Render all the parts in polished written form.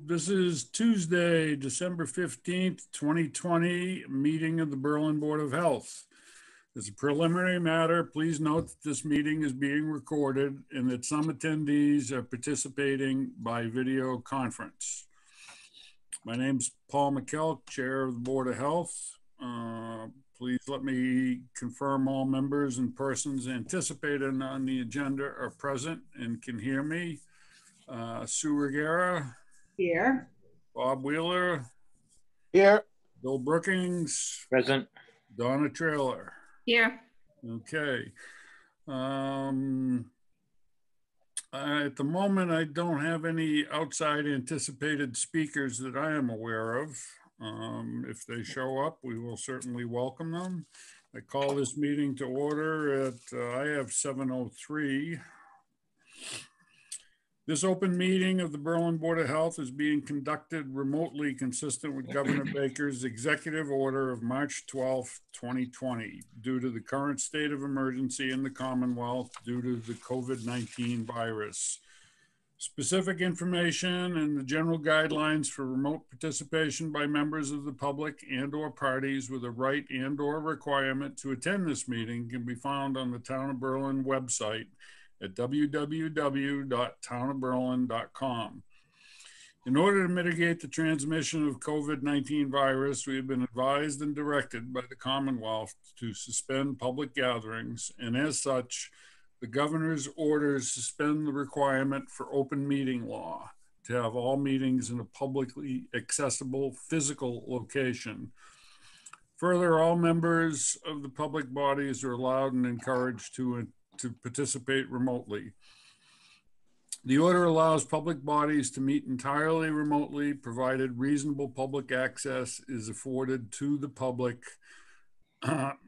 This is Tuesday, December 15th, 2020, meeting of the Berlin Board of Health. As a preliminary matter, please note that this meeting is being recorded and that some attendees are participating by video conference. My name's Paul McKell, Chair of the Board of Health. Please let me confirm all members and persons anticipated on the agenda are present and can hear me. Sue Regera. Here. Bob Wheeler. Here. Bill Brookings. Present. Donna Trailer. Here. Okay. At the moment, I don't have any outside anticipated speakers that I am aware of. If they show up, we will certainly welcome them. I call this meeting to order at, I have 7:03. This open meeting of the Berlin Board of Health is being conducted remotely consistent with Governor Baker's executive order of March 12, 2020, due to the current state of emergency in the Commonwealth due to the COVID-19 virus. Specific information and the general guidelines for remote participation by members of the public and/or parties with a right and/or requirement to attend this meeting can be found on the Town of Berlin website at www.townofberlin.com. In order to mitigate the transmission of COVID-19 virus, we have been advised and directed by the Commonwealth to suspend public gatherings, and as such, the governor's orders suspend the requirement for open meeting law to have all meetings in a publicly accessible physical location. Further, all members of the public bodies are allowed and encouraged to participate remotely. The order allows public bodies to meet entirely remotely, provided reasonable public access is afforded to the public,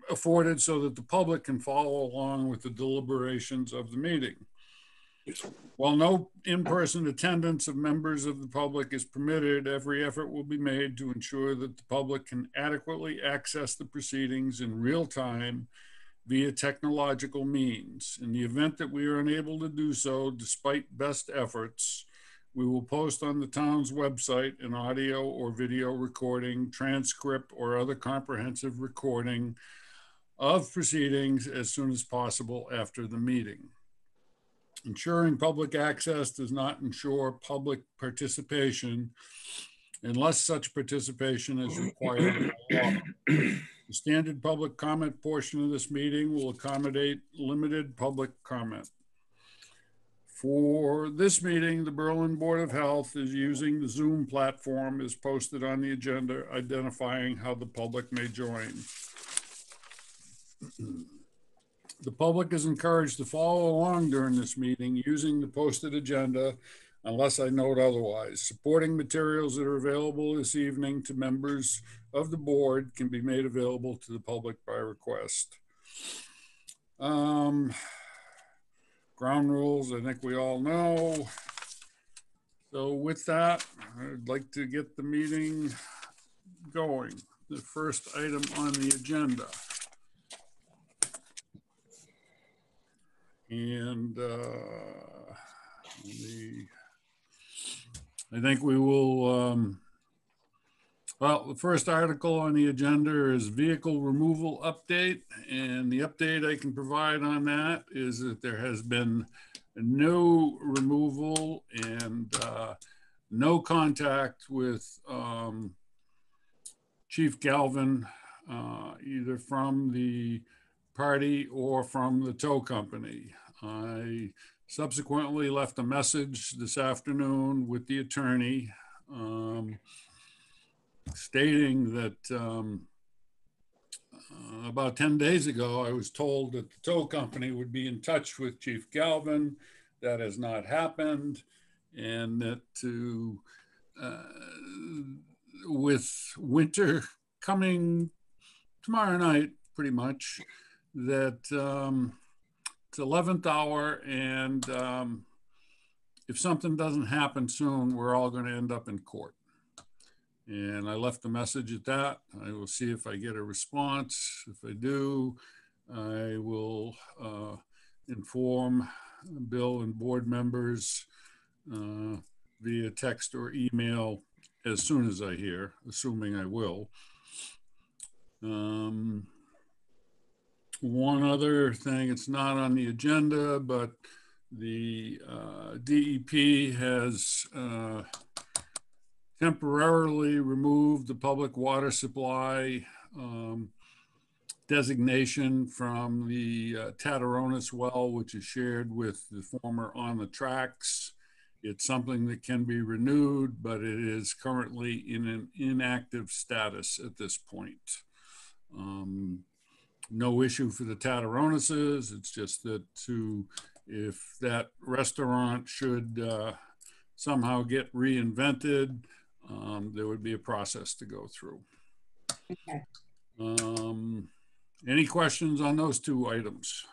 afforded so that the public can follow along with the deliberations of the meeting. While no in-person attendance of members of the public is permitted, every effort will be made to ensure that the public can adequately access the proceedings in real time via technological means. In the event that we are unable to do so, despite best efforts, we will post on the town's website an audio or video recording, transcript, or other comprehensive recording of proceedings as soon as possible after the meeting. Ensuring public access does not ensure public participation unless such participation is required by law. The standard public comment portion of this meeting will accommodate limited public comment. For this meeting, the Berlin Board of Health is using the Zoom platform as posted on the agenda, identifying how the public may join. The public is encouraged to follow along during this meeting using the posted agenda unless I note otherwise. Supporting materials that are available this evening to members of the board can be made available to the public by request. Ground rules, I think we all know. So with that, I'd like to get the meeting going. The first item on the agenda. And I think we will, well, the first article on the agenda is vehicle removal update. And the update I can provide on that is that there has been no removal and no contact with Chief Galvin, either from the party or from the tow company. I subsequently left a message this afternoon with the attorney stating that about 10 days ago, I was told that the tow company would be in touch with Chief Galvin. That has not happened. And that with winter coming tomorrow night, pretty much, that it's 11th hour, and if something doesn't happen soon, we're all going to end up in court. And I left a message at that. I will see if I get a response. If I do, I will inform Bill and board members via text or email as soon as I hear, assuming I will. One other thing, it's not on the agenda, but the DEP has temporarily removed the public water supply designation from the Tataronis well, which is shared with the former On the Tracks. It's something that can be renewed, but it is currently in an inactive status at this point. No issue for the Tataronises. It's just that if that restaurant should somehow get reinvented, there would be a process to go through. Okay. Any questions on those two items?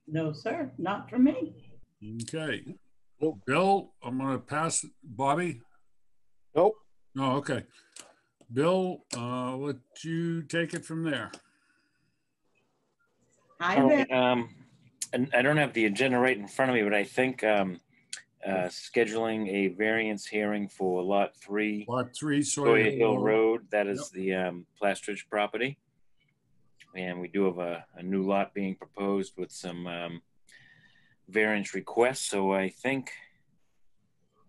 No, sir, not for me. Okay. Bill, I'm going to pass. Bobby? Nope. No, okay. Bill, let you take it from there. Hi All there. right, and I don't have the agenda right in front of me, but I think scheduling a variance hearing for Lot 3, Lot 3, Sawyer Hill Road. That is Yep. the Plastridge property. And we do have a new lot being proposed with some variance requests. So I think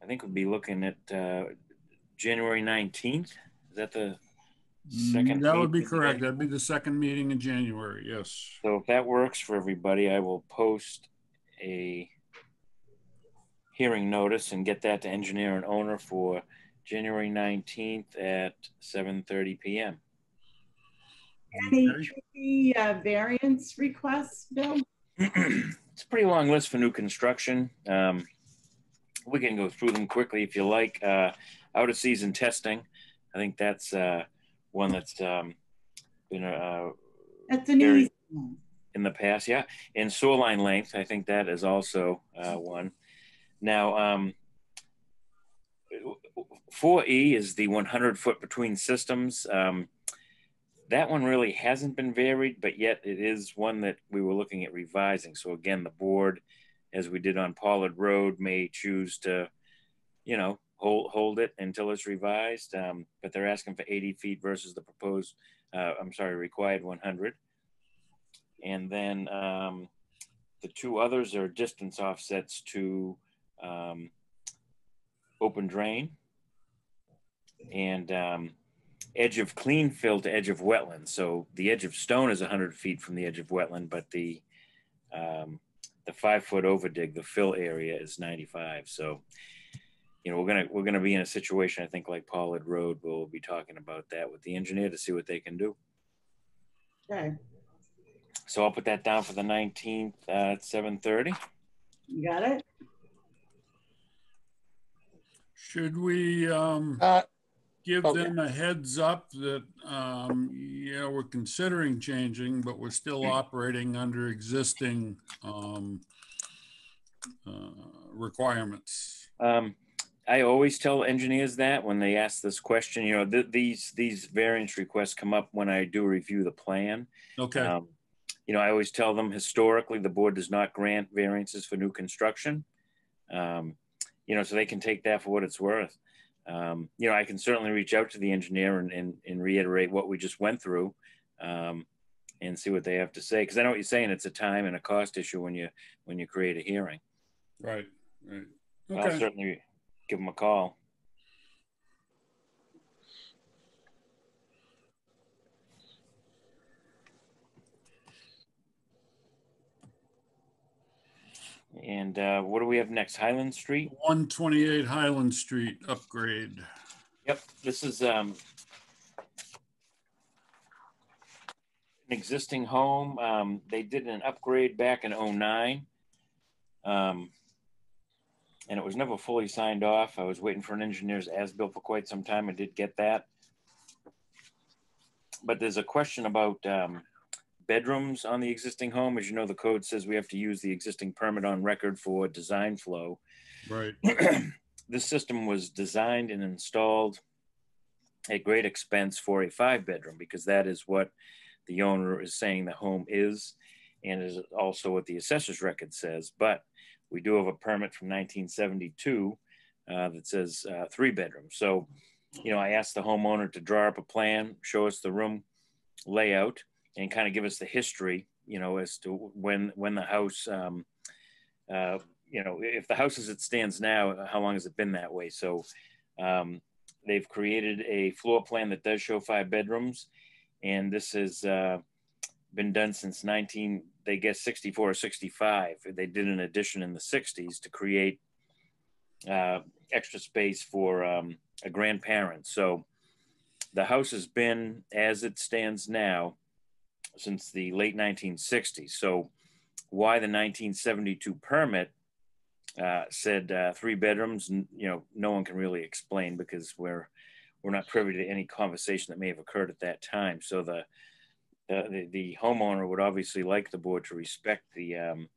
we'll be looking at January 19th. Is that the second? That would be correct. That'd be the second meeting in January, yes. So if that works for everybody, I will post a hearing notice and get that to engineer and owner for January 19th at 7:30 p.m. Any Okay. tricky variance requests, Bill? It's a pretty long list for new construction. We can go through them quickly if you like. Out of season testing, I think that's one that's been That's an easy one. in the past. Yeah, and sewer line length, I think that is also one. Now, 4E is the 100 foot between systems. That one really hasn't been varied, but yet it is one that we were looking at revising. So again, the board, as we did on Pollard Road, may choose to, you know, hold it until it's revised. But they're asking for 80 feet versus the proposed, required 100. And then the two others are distance offsets to open drain and edge of clean fill to edge of wetland. So the edge of stone is 100 feet from the edge of wetland, but the 5 foot over dig, the fill area, is 95. So, you know, we're gonna be in a situation, I think, like Pollard Road. We'll be talking about that with the engineer to see what they can do. Okay, So I'll put that down for the 19th at 7:30. you got it? Should we give Okay. them a heads up that, we're considering changing, but we're still operating under existing requirements? I always tell engineers that when they ask this question, you know, these variance requests come up when I do review the plan. Okay. You know, I always tell them historically the board does not grant variances for new construction. You know, so they can take that for what it's worth. You know, I can certainly reach out to the engineer and reiterate what we just went through and see what they have to say. Because I know what you're saying, it's a time and a cost issue when you create a hearing. Right. Okay. I'll certainly give them a call. And what do we have next? Highland Street? 128 Highland Street upgrade. Yep, this is an existing home. They did an upgrade back in 09. And it was never fully signed off. I was waiting for an engineer's as-built for quite some time. I did get that. But there's a question about bedrooms on the existing home. As you know, the code says we have to use the existing permit on record for design flow. Right. This system was designed and installed at great expense for a 5-bedroom because that is what the owner is saying the home is, and is also what the assessor's record says. But we do have a permit from 1972 that says 3 bedrooms. So, you know, I asked the homeowner to draw up a plan, show us the room layout, and kind of give us the history, you know, as to when the house, you know, if the house as it stands now, how long has it been that way? So they've created a floor plan that does show 5 bedrooms, and this has been done since 64 or 65. They did an addition in the 60s to create extra space for a grandparent. So the house has been as it stands now since the late 1960s. So why the 1972 permit said 3 bedrooms, you know, no one can really explain, because we're not privy to any conversation that may have occurred at that time. So the homeowner would obviously like the board to respect the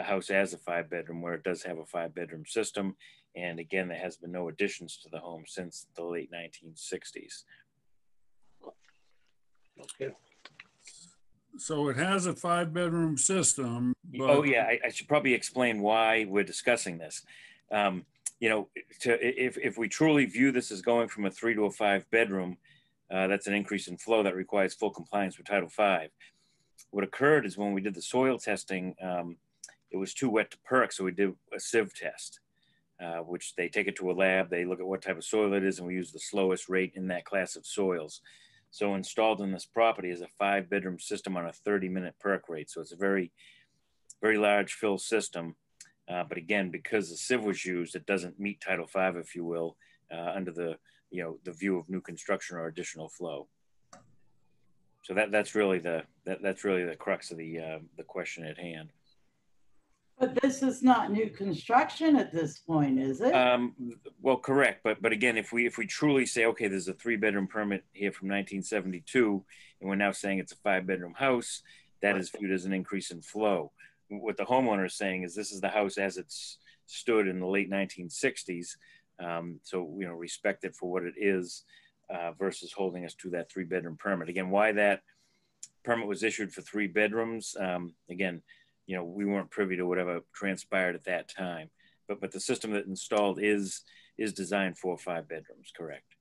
house as a 5 bedroom, where it does have a 5 bedroom system. And again, there has been no additions to the home since the late 1960s. Okay. So it has a 5 bedroom system. But... Oh yeah, I should probably explain why we're discussing this. You know, if we truly view this as going from a 3 to a 5 bedroom, that's an increase in flow that requires full compliance with Title V. What occurred is when we did the soil testing, it was too wet to perk, so we did a sieve test, which they take it to a lab, they look at what type of soil it is, and we use the slowest rate in that class of soils. So installed in this property is a 5 bedroom system on a 30-minute perk rate. So it's a very, very large fill system. But again, because the sieve was used, it doesn't meet Title V, if you will, under the, you know, the view of new construction or additional flow. So that's really the crux of the question at hand. But this is not new construction at this point, is it? Well, correct, but again, if we truly say, okay, there's a 3 bedroom permit here from 1972, and we're now saying it's a 5 bedroom house, that is viewed as an increase in flow. What the homeowner is saying is this is the house as it's stood in the late 1960s, so you know, respect it for what it is, versus holding us to that 3 bedroom permit. Again, why that permit was issued for 3 bedrooms, again, you know, we weren't privy to whatever transpired at that time, but the system that installed is designed for 5 bedrooms, correct?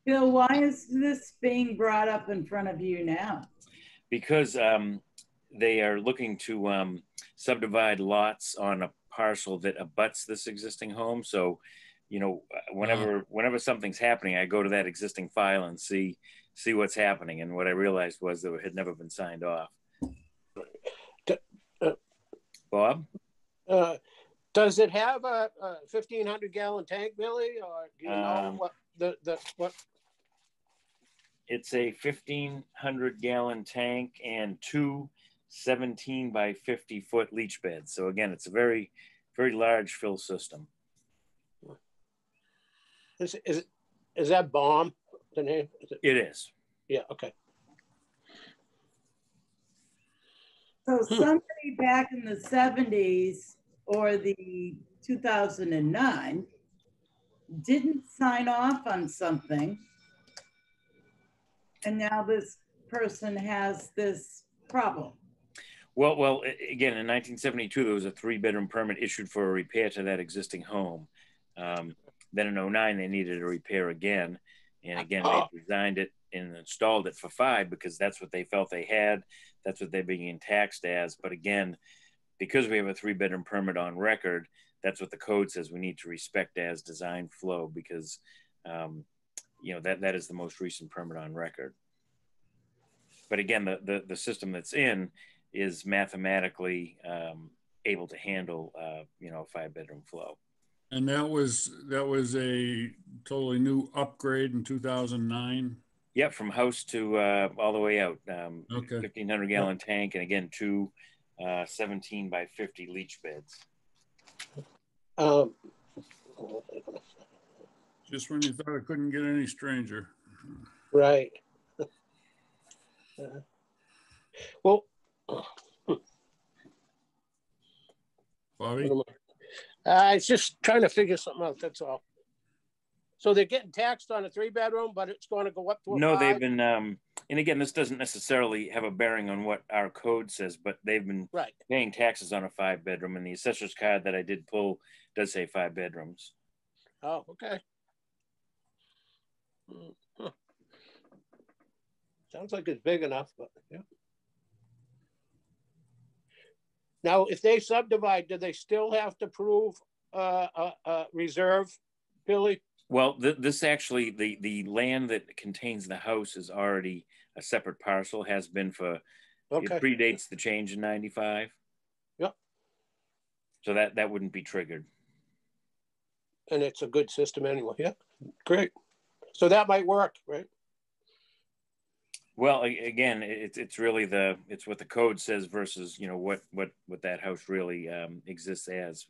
Bill, why is this being brought up in front of you now? Because they are looking to subdivide lots on a parcel that abuts this existing home. So, you know, whenever something's happening, I go to that existing file and see what's happening. And what I realized was that it had never been signed off. Bob? Does it have a 1,500 gallon tank, Billy, or do you know what? It's a 1,500 gallon tank and 2 17 by 50 foot leach beds. So again, it's a very, very large fill system. Is that bomb the name? It is. Yeah. Okay. So somebody back in the 70s or the 2009 didn't sign off on something, and now this person has this problem. Well, again, in 1972, there was a 3 bedroom permit issued for a repair to that existing home. Then in 09, they needed a repair again. And again, they designed it and installed it for 5 because that's what they felt they had. That's what they're being taxed as. But again, because we have a 3 bedroom permit on record, that's what the code says we need to respect as design flow, because you know, that is the most recent permit on record. But again, the system that's in is mathematically able to handle you know, a 5 bedroom flow. And that was a totally new upgrade in 2009. Yep, from house to all the way out. Okay. 1,500 gallon tank, and again, 2 17 by 50 leach beds. Just when you thought it couldn't get any stranger. Right. Well, Bobby? I was just trying to figure something out. That's all. So they're getting taxed on a 3 bedroom, but it's going to go up to a 5? They've been, and again, this doesn't necessarily have a bearing on what our code says, but they've been paying taxes on a 5 bedroom, and the assessor's card that I did pull does say 5 bedrooms. Oh, okay. Huh. Sounds like it's big enough, but yeah. Now, if they subdivide, do they still have to prove a reserve, Billy? Well, this actually, the land that contains the house is already a separate parcel, has been for, Okay. it predates the change in 95. Yep. So that wouldn't be triggered. And it's a good system anyway. Yeah, great. So that might work, right? Well, again, it's really it's what the code says versus, you know, what that house really exists as,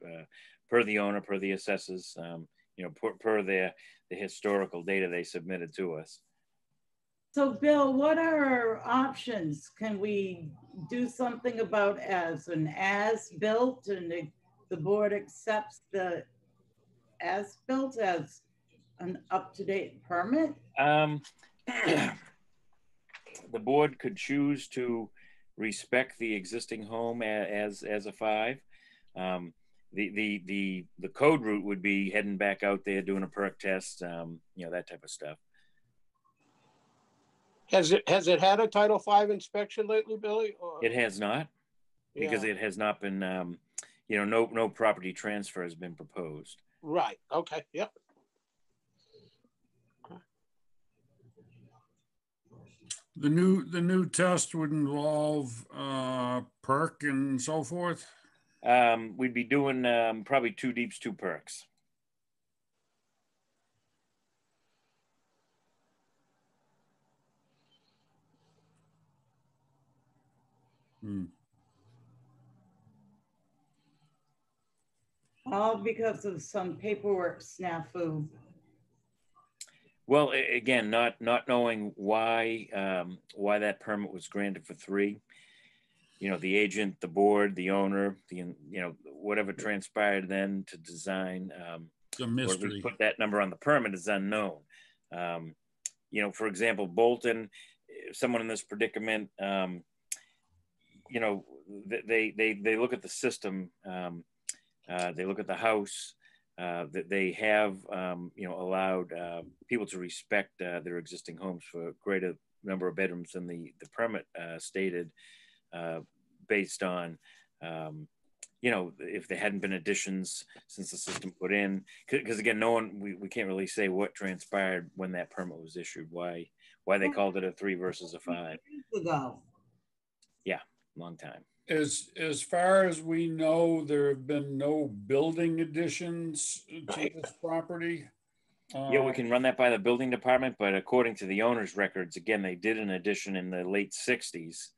per the owner, per the assessors, you know, per the historical data they submitted to us. So Bill, what are our options? Can we do something about as an as-built and the board accepts the as-built as an up-to-date permit? The board could choose to respect the existing home as a 5. The code route would be heading back out there, doing a perk test, you know, that type of stuff. Has it had a Title V inspection lately, Billy? Or? It has not, because Yeah. it has not been, you know, no property transfer has been proposed. Right. Okay. Yep. The new test would involve perk and so forth. We'd be doing probably 2 deeps, 2 perks. All because of some paperwork snafu. Well, again, not knowing why that permit was granted for 3. You know, the agent, the board, the owner, you know, whatever transpired then to design, It's a or at mystery. least put that number on the permit is unknown. You know, for example, Bolton, someone in this predicament, you know, they look at the system, they look at the house, that they have, you know, allowed people to respect their existing homes for a greater number of bedrooms than the permit stated, based on, you know, if there hadn't been additions since the system put in. Because again, we can't really say what transpired when that permit was issued, why they called it a 3 versus a 5. Years ago. Yeah, long time. As far as we know, there have been no building additions to this property. Yeah, we can run that by the building department, but according to the owner's records, again, they did an addition in the late 60s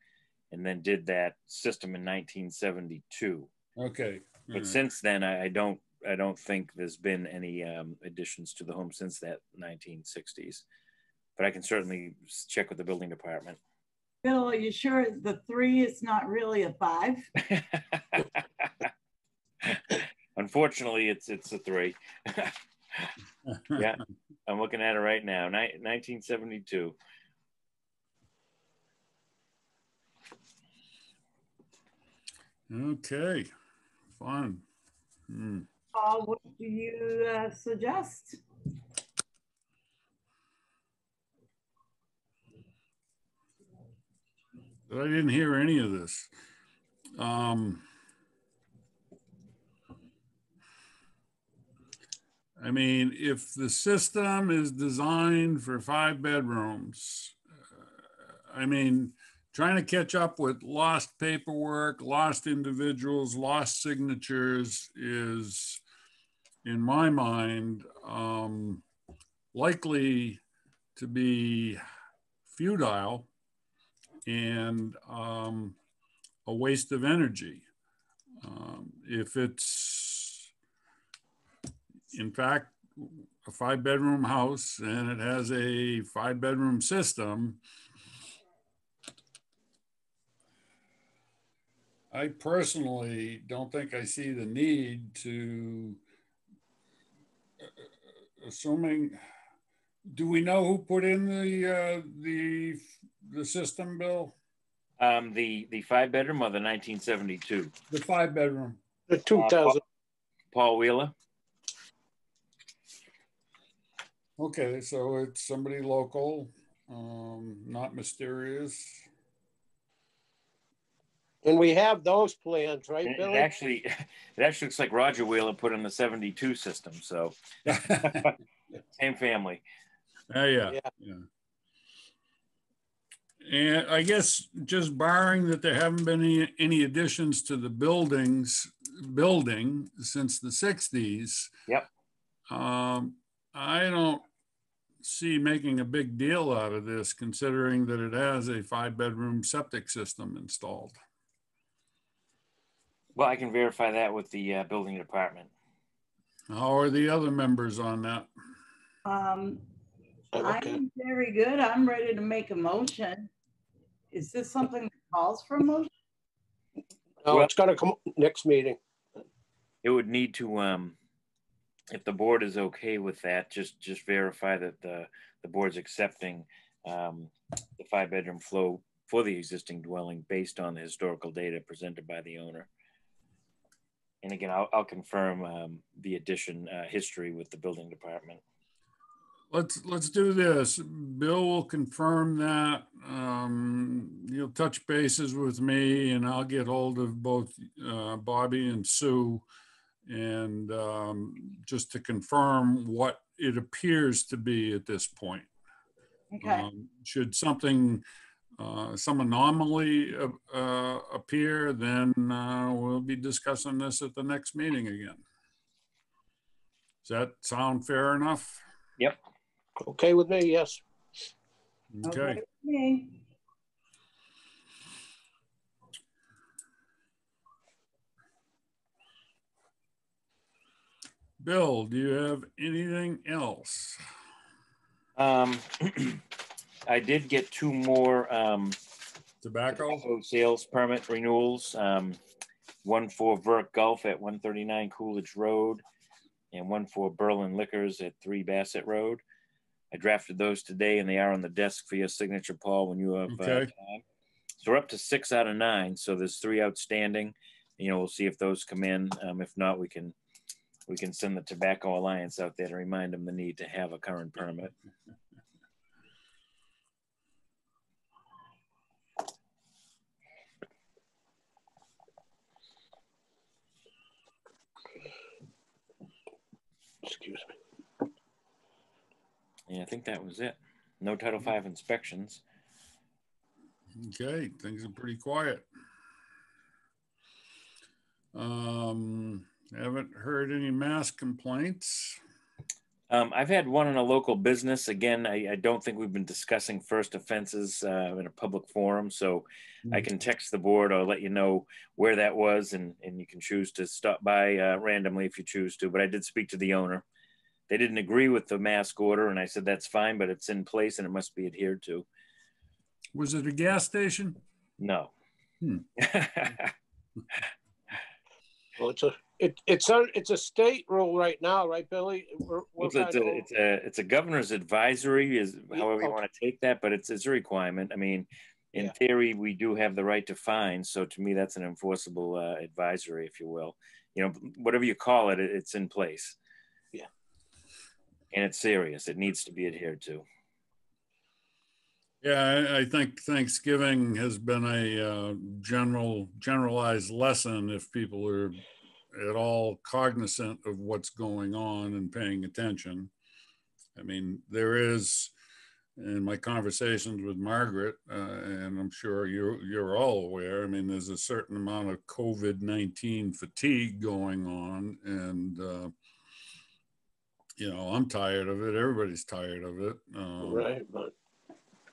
and then did that system in 1972. Okay. But since then, I don't think there's been any additions to the home since that 1960s. But I can certainly check with the building department. Bill, are you sure the 3 is not really a 5? Unfortunately, it's a 3. Yeah, I'm looking at it right now. 1972. Okay, fun. What do you suggest? I didn't hear any of this. I mean, if the system is designed for 5 bedrooms, I mean, trying to catch up with lost paperwork, lost individuals, lost signatures is, in my mind, likely to be futile and a waste of energy. If it's, in fact, a 5-bedroom house and it has a 5-bedroom system, I personally don't think I see the need to, assuming, do we know who put in the system, Bill? The 5-bedroom or the 1972? The 5-bedroom. The 2000. Paul Wheeler. Okay, so it's somebody local, not mysterious. And we have those plans, right, And Billy? it actually looks like Roger Wheeler put in the 72 system. So same family. Yeah, Yeah. yeah. And I guess just barring that there haven't been any additions to the building since the 60s. Yep. I don't see making a big deal out of this, considering that it has a 5-bedroom septic system installed. Well, I can verify that with the building department. How are the other members on that? Okay. I'm very good. I'm ready to make a motion. Is this something that calls for a motion? No, Well- it's gonna come next meeting. It would need to, if the board is okay with that, just verify that the board's accepting the 5-bedroom flow for the existing dwelling based on the historical data presented by the owner. And again, I'll confirm the addition history with the building department. Let's do this. Bill will confirm that. You'll touch bases with me, and I'll get hold of both Bobby and Sue, and just to confirm what it appears to be at this point. Okay. Should something, some anomaly appear, then we'll be discussing this at the next meeting again. Does that sound fair enough? Yep. Okay with me, yes. Okay. with me. Bill, do you have anything else? I did get 2 more Tobacco? sales permit renewals. One for Verk Gulf at 139 Coolidge Road, and one for Berlin Liquors at 3 Bassett Road. I drafted those today, and they are on the desk for your signature, Paul, when you have Okay. time. So we're up to 6 out of 9. So there's 3 outstanding. We'll see if those come in. If not, we can send the Tobacco Alliance out there to remind them the need to have a current permit. Excuse me. Yeah, I think that was it. No Title V inspections. Okay, things are pretty quiet. Haven't heard any mask complaints. I've had one in a local business. Again, I don't think we've been discussing first offenses in a public forum, so I can text the board or let you know where that was, and you can choose to stop by randomly if you choose to. But I did speak to the owner. They didn't agree with the mask order, and I said that's fine, but it's in place and it must be adhered to. Was it a gas station? No. Well, it's a state rule right now, right, Billy? It's a governor's advisory, is however you Okay. want to take that, but it's a requirement. I mean, in Yeah. theory, we do have the right to fine. So to me, that's an enforceable advisory, if you will. Whatever you call it, it's in place. Yeah. And it's serious. It needs to be adhered to. Yeah, I think Thanksgiving has been a generalized lesson if people are at all cognizant of what's going on and paying attention. I mean, there is, in my conversations with Margaret, and I'm sure you're all aware, I mean, there's a certain amount of COVID-19 fatigue going on, and I'm tired of it. Everybody's tired of it. Right, but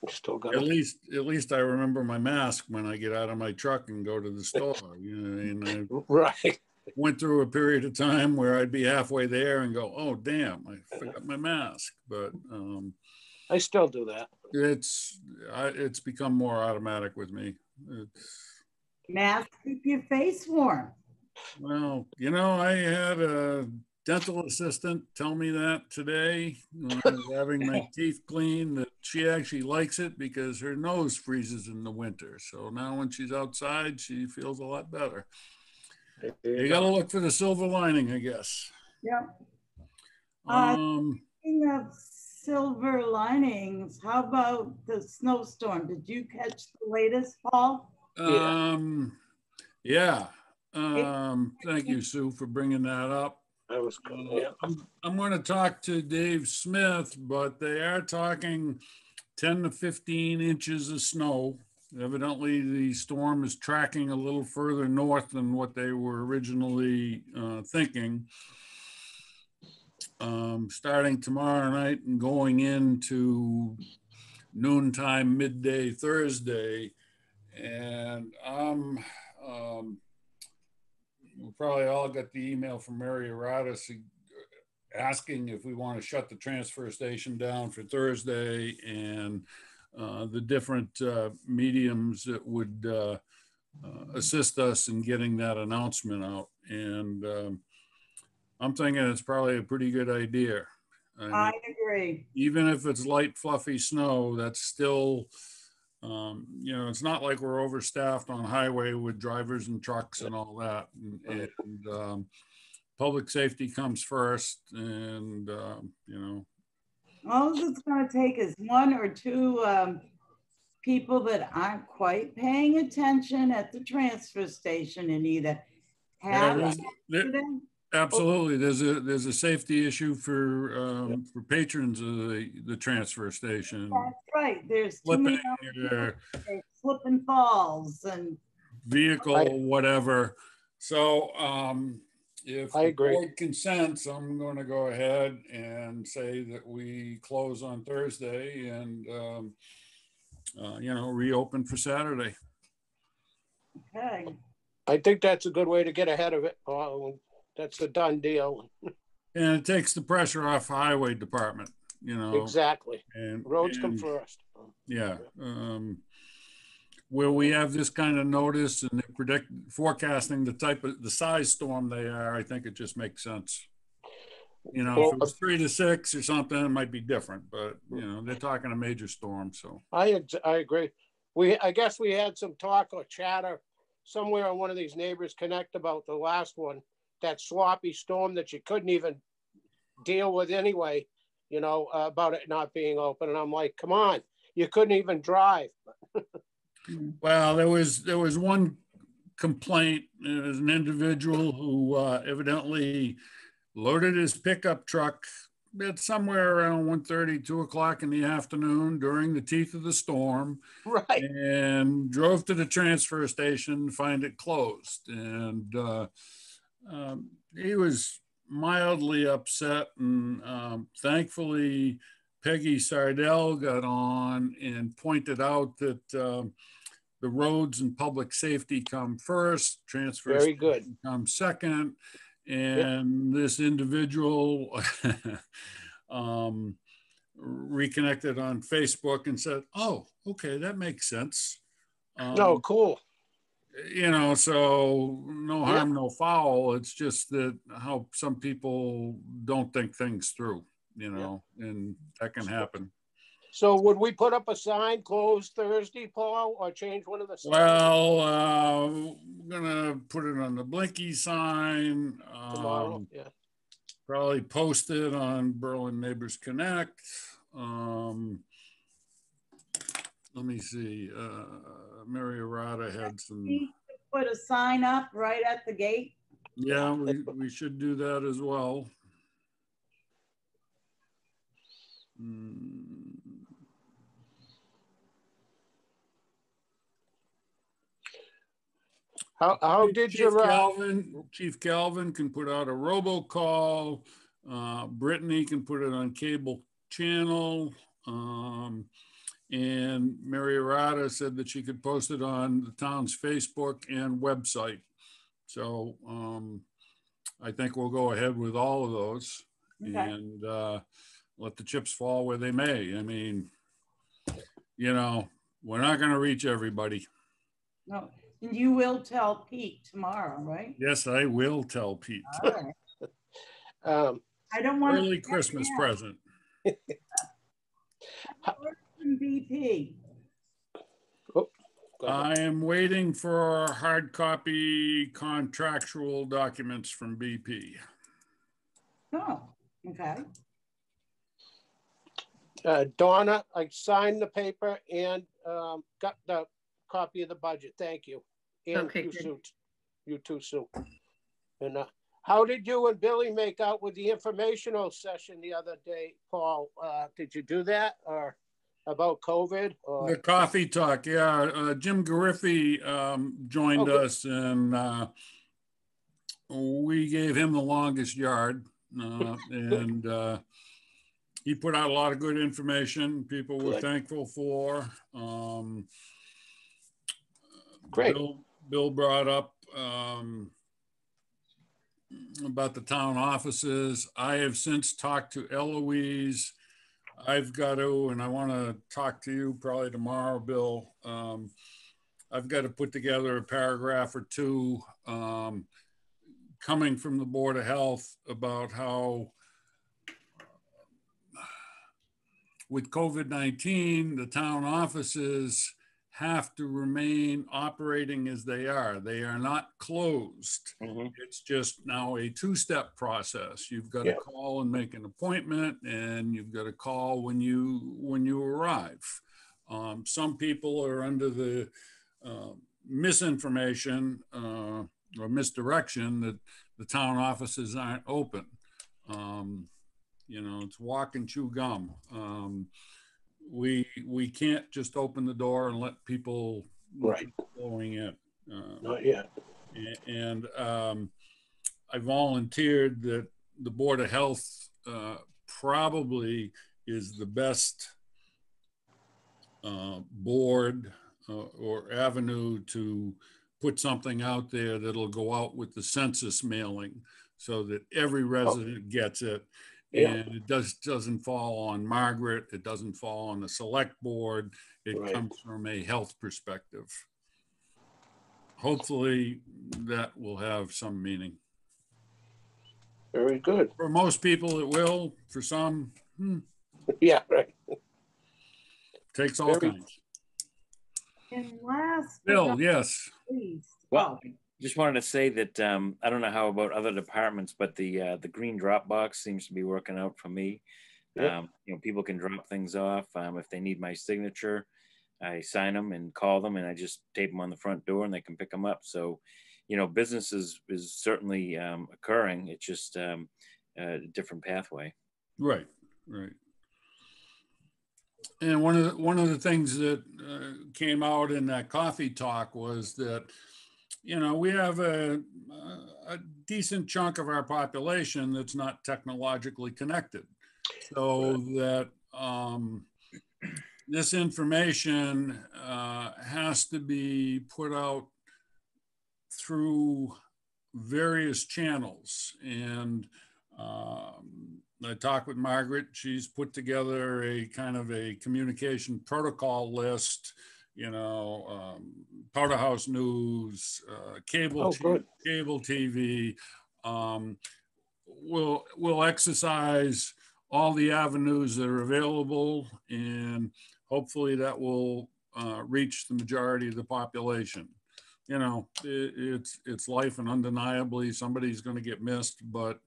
we still got at least I remember my mask when I get out of my truck and go to the store. And I right. went through a period of time where I'd be halfway there and go, "Oh, damn, I forgot my mask." But I still do that. it's become more automatic with me. Mask, keep your face warm. Well, I had a dental assistant tell me that today when I was having my teeth cleaned, that she actually likes it because her nose freezes in the winter. So now when she's outside, she feels a lot better. You got to look for the silver lining, I guess. Yep. Um, Speaking of silver linings, how about the snowstorm? Did you catch the latest, Paul? Yeah. Thank you, Sue, for bringing that up. I was going, yeah. I'm going to talk to Dave Smith, but they are talking 10 to 15 inches of snow. Evidently, the storm is tracking a little further north than what they were originally thinking. Starting tomorrow night and going into noontime, midday Thursday. And we probably all got the email from Mary Arata asking if we want to shut the transfer station down for Thursday, and the different mediums that would assist us in getting that announcement out. And I'm thinking it's probably a pretty good idea. I agree. Even if it's light, fluffy snow, that's still, you know, it's not like we're overstaffed on highway with drivers and trucks and all that. And public safety comes first, and, you know. All it's going to take is one or two people that aren't quite paying attention at the transfer station and either have Absolutely, there's a safety issue for patrons of the transfer station. That's right. There's too many slip and falls and vehicle, whatever. So if I agree. The board consents, I'm going to go ahead and say that we close on Thursday and you know, reopen for Saturday. Okay. I think that's a good way to get ahead of it. That's a done deal. And it takes the pressure off the highway department, you know. Exactly. And roads come first. Yeah. Where we have this kind of notice and they're forecasting the size storm they are, I think it just makes sense. You know, if it was 3 to 6 or something, it might be different, but you know, they're talking a major storm. So I agree. I guess we had some talk or chatter somewhere on one of these Neighbors Connect about the last one, that sloppy storm that you couldn't even deal with anyway, you know, about it not being open. And I'm like, come on, you couldn't even drive. Well, there was one complaint. It was an individual who evidently loaded his pickup truck at somewhere around 1:30, 2 o'clock in the afternoon during the teeth of the storm. Right. And drove to the transfer station to find it closed. And he was mildly upset, and thankfully Peggy Sardell got on and pointed out that the roads and public safety come first, transfer station comes second, and this individual reconnected on Facebook and said, "Oh, okay, that makes sense." Oh, cool. You know, so no harm, no foul. It's just that how some people don't think things through, you know, and that can happen. So would we put up a sign closed Thursday, Paul, or change one of the signs? Well, we're gonna put it on the Blinky sign. Tomorrow, yeah. Probably post it on Berlin Neighbors Connect. Let me see. Mary Arata had some. Put a sign up right at the gate. Yeah, we should do that as well. How did Chief Calvin can put out a robocall. Brittany can put it on cable channel. And Mary Arata said that she could post it on the town's Facebook and website. So I think we'll go ahead with all of those and let the chips fall where they may. I mean, you know, we're not going to reach everybody. No, and you will tell Pete tomorrow, right? Yes, I will tell Pete. All right. I don't want early Christmas present. BP. I am waiting for hard copy contractual documents from BP. Oh, okay. Donna, I signed the paper and got the copy of the budget. Thank you. And Okay, you, good. Sue. You too, Sue. And how did you and Billy make out with the informational session the other day, Paul? Did you do that or about COVID? Or? The coffee talk, yeah. Jim Gariffi joined good. us, and we gave him the longest yard, and he put out a lot of good information. People were thankful for. Great. Bill brought up about the town offices. I have since talked to Eloise. I've got to, and I want to talk to you probably tomorrow, Bill. I've got to put together a paragraph or two coming from the Board of Health about how with COVID-19, the town offices have to remain operating as they are. They are not closed. Mhm. It's just now a two-step process. You've got to call and make an appointment, and you've got to call when you arrive. Some people are under the misinformation or misdirection that the town offices aren't open. You know, it's walk and chew gum. We can't just open the door and let people flowing in. Not yet. And I volunteered that the Board of Health probably is the best board or avenue to put something out there that'll go out with the census mailing so that every resident gets it. And it doesn't fall on Margaret. It doesn't fall on the select board. It comes from a health perspective. Hopefully that will have some meaning. Very good. For most people it will. For some, Yeah, right. Takes all kinds. And last, Bill, yes. please. Well, just wanted to say that I don't know how about other departments, but the green Dropbox seems to be working out for me. You know, people can drop things off if they need my signature. I sign them and call them, and I just tape them on the front door, and they can pick them up. So, you know, business is certainly occurring. It's just a different pathway. Right. And one of the things that came out in that coffee talk was that, you know, we have a decent chunk of our population that's not technologically connected. So that this information has to be put out through various channels. And I talked with Margaret. She's put together a kind of a communication protocol list, you know, Powder House News, cable TV. We'll exercise all the avenues that are available, and hopefully that will reach the majority of the population. You know, it's life, and undeniably somebody's going to get missed, but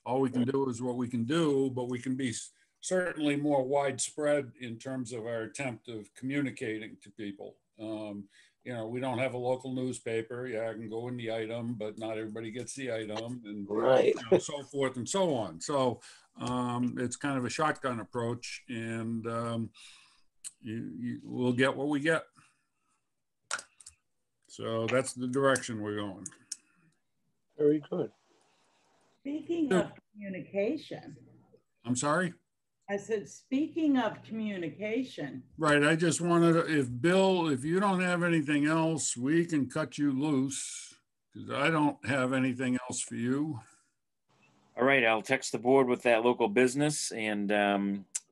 all we can do is what we can do, but we can be certainly more widespread in terms of our attempt of communicating to people. You know, we don't have a local newspaper. Yeah, I can go in the item, but not everybody gets the item, and you know, so forth and so on. So it's kind of a shotgun approach, and we'll get what we get. So that's the direction we're going. Very good. Speaking of communication. I'm sorry? I said, speaking of communication. Right, I just wanted to, Bill, if you don't have anything else, we can cut you loose, because I don't have anything else for you. All right, I'll text the board with that local business, and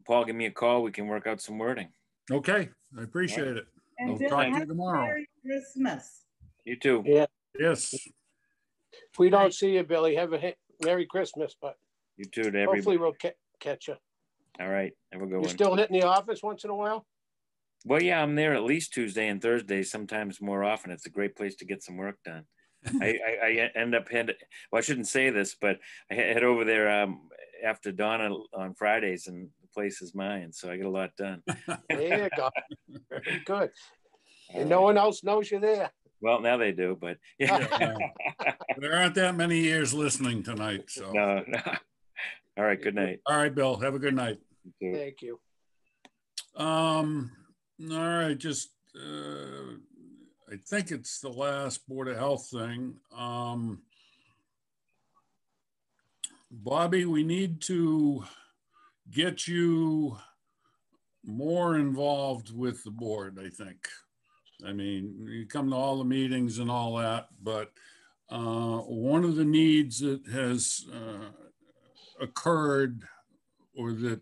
Paul, give me a call. We can work out some wording. Okay, I appreciate it. And I'll Bill, talk to you tomorrow. Merry Christmas. You too. Yeah. Yes. If we don't see you, Billy, have a Merry Christmas, but You too to everybody. hopefully we'll catch you. All right, have a good You one. still hitting the office once in a while? Well, yeah, I'm there at least Tuesday and Thursday, sometimes more often. It's a great place to get some work done. I end up well, I shouldn't say this, but I head over there after Donna on Fridays, and place as mine, so I get a lot done. There you go. Very good. And no one else knows you're there. Well, now they do, but yeah. Yeah. There aren't that many ears listening tonight, so. No. All right, good night. All right, Bill, have a good night. You too. Thank you. All right, just, I think it's the last Board of Health thing. Bobby, we need to get you more involved with the board, I think. I mean, you come to all the meetings and all that, but one of the needs that has occurred, or that,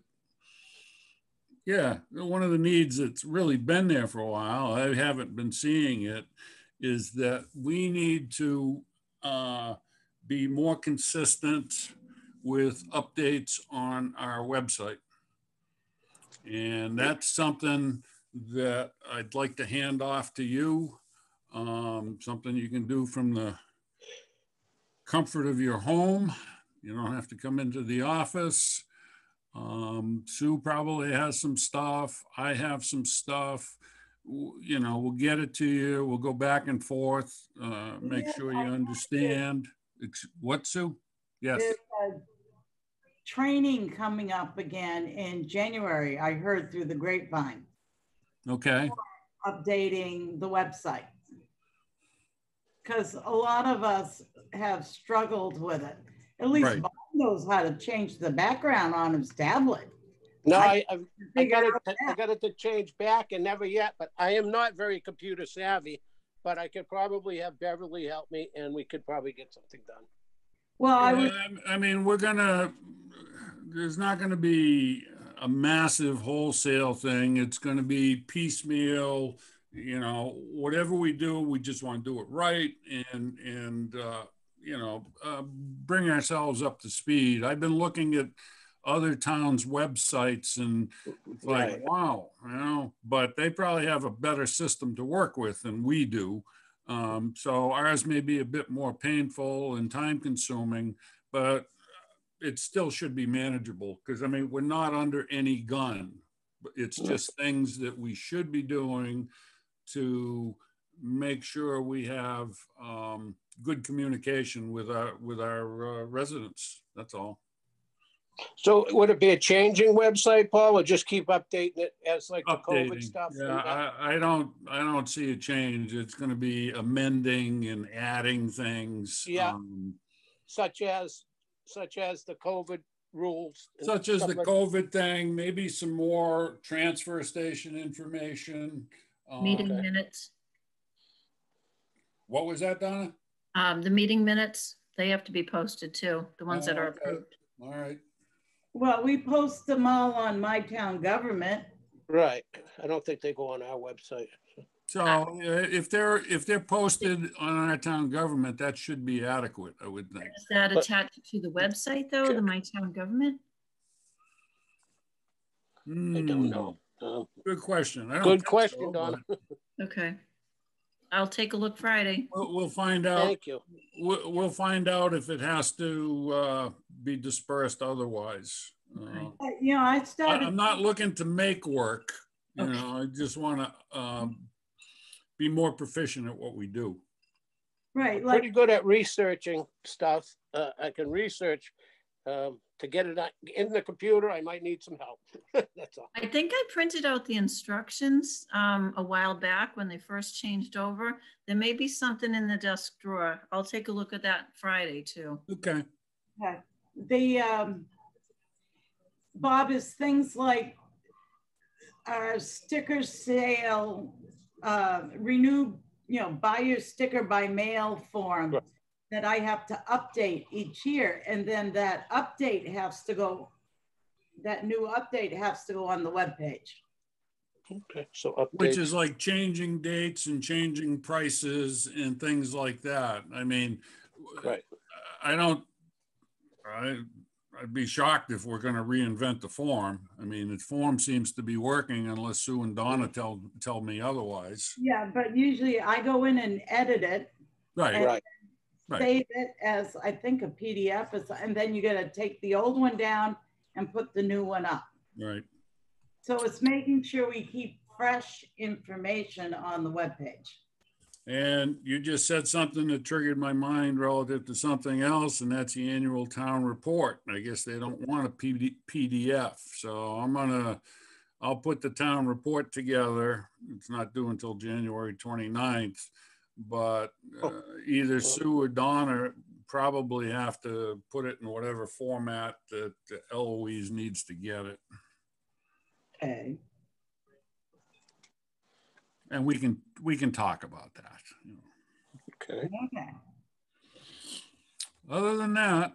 yeah, one of the needs that's really been there for a while, I haven't been seeing it, is that we need to be more consistent with updates on our website. And that's something that I'd like to hand off to you, something you can do from the comfort of your home. You don't have to come into the office. Sue probably has some stuff. I have some stuff. You know, we'll get it to you. We'll go back and forth, make sure you understand. What, Sue? Yes. There's a training coming up again in January, I heard through the grapevine, Okay. updating the website. Because a lot of us have struggled with it. At least Right. Bob knows how to change the background on his tablet. No, I Figure got out it. I that. got it to change back and never yet. But I am not very computer savvy. But I could probably have Beverly help me, and we could probably get something done. Well, I was, I mean, there's not gonna be a massive wholesale thing. It's gonna be piecemeal, you know, whatever we do, we just want to do it right and you know, bring ourselves up to speed. I've been looking at other towns' websites and it's like, Right. wow, you know, but they probably have a better system to work with than we do. So ours may be a bit more painful and time consuming, but it still should be manageable because I mean, we're not under any gun. It's just things that we should be doing to make sure we have good communication with our residents. That's all. So would it be a changing website, Paul, or just keep updating it as like the COVID Updating. stuff? Yeah, I don't see a change. It's going to be amending and adding things. Yeah. Such as the COVID rules. and Such as stuff the like- COVID thing, maybe some more transfer station information. Meeting Okay. minutes, What was that, Donna? the meeting minutes, they have to be posted too, the ones that are Okay. approved. All right. well, we post them all on My Town Government. Right. I don't think they go on our website. So if they're posted on our town government, that should be adequate, I would think. Is that But- attached to the website though, the My Town Government? I don't know. Good question. I don't Good think question, so, Donna. but Okay. I'll take a look Friday. We'll find out. Thank you. We'll find out if it has to be dispersed otherwise. Okay. You know, I started. I'm not looking to make work, you Okay. know, I just want to be more proficient at what we do. Right, like, Pretty good at researching stuff. I can research to get it in the computer. I might need some help. That's all. I think I printed out the instructions a while back when they first changed over. There may be something in the desk drawer. I'll take a look at that Friday too. Okay. the, Bob, is things like our sticker sale, renew, you know, buy your sticker by mail form Right. that I have to update each year. And then that update has to go, that new update has to go on the webpage. Okay, so update. Which is like changing dates and changing prices and things like that. I mean, Right. I'd be shocked if we're going to reinvent the form. I mean, the form seems to be working unless Sue and Donna tell me otherwise. Yeah, but usually I go in and edit it, Right. Right. Right. save it as, I think, a PDF, and then you gotta take the old one down and put the new one up. Right. So it's making sure we keep fresh information on the webpage. And you just said something that triggered my mind relative to something else, and that's the annual town report. I guess they don't want a PDF. So I'll put the town report together. It's not due until January 29th, but either Sue or Donna probably have to put it in whatever format that Eloise needs to get it. Okay. And we can talk about that. Okay. Okay. Other than that,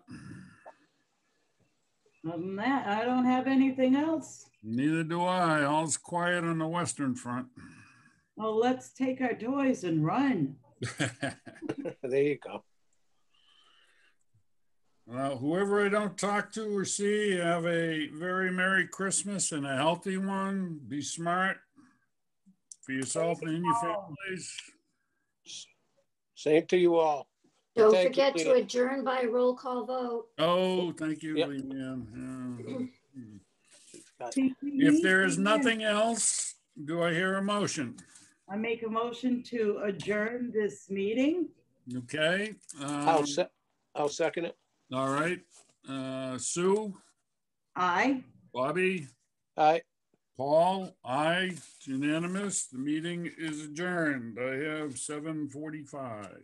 Other than that, I don't have anything else. neither do I. All's quiet on the Western Front. Well, let's take our toys and run. There you go. Well, whoever I don't talk to or see, have a very Merry Christmas and a healthy one. Be smart for yourself and your families. Same to you all. Don't Thank you, forget to Leanne. adjourn by roll call vote. Oh, thank you, Yep. Leanne. Yeah. If If there is nothing else, do I hear a motion? I make a motion to adjourn this meeting. Okay. I'll second it. All right. Sue, Aye. Bobby, Aye. Paul, aye. It's unanimous. The meeting is adjourned. I have 7:45.